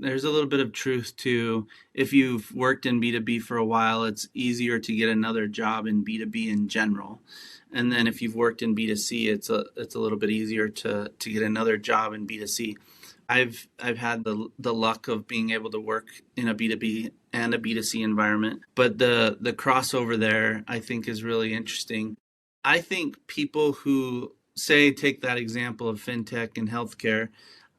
there's a little bit of truth to if you've worked in B2B for a while, it's easier to get another job in B2B in general. And then if you've worked in B2C, it's a little bit easier to get another job in B2C. I've had the luck of being able to work in a B2B and a B2C environment, but the crossover there I think is really interesting. I think people who say take that example of fintech and healthcare,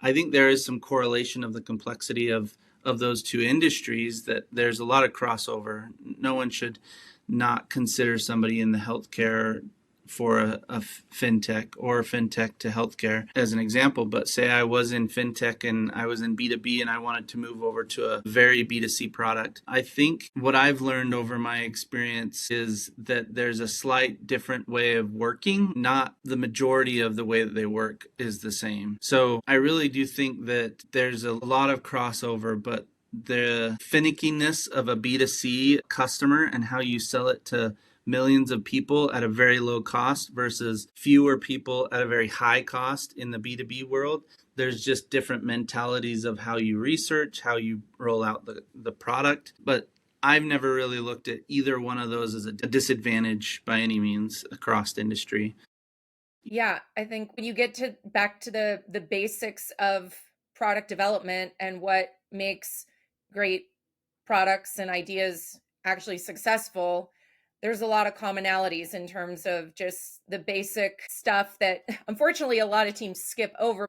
I think there is some correlation of the complexity of those two industries that there's a lot of crossover. No one should not consider somebody in the healthcare for a fintech or fintech to healthcare as an example. But say I was in fintech and I was in B2B and I wanted to move over to a very B2C product. I think what I've learned over my experience is that there's a slight different way of working, not the majority of the way that they work is the same. So I really do think that there's a lot of crossover, but the finickiness of a B2C customer and how you sell it to millions of people at a very low cost versus fewer people at a very high cost in the B2B world. There's just different mentalities of how you research, how you roll out the product. But I've never really looked at either one of those as a disadvantage by any means across industry. Yeah, I think when you get to back to the basics of product development and what makes great products and ideas actually successful, there's a lot of commonalities in terms of just the basic stuff that unfortunately a lot of teams skip over.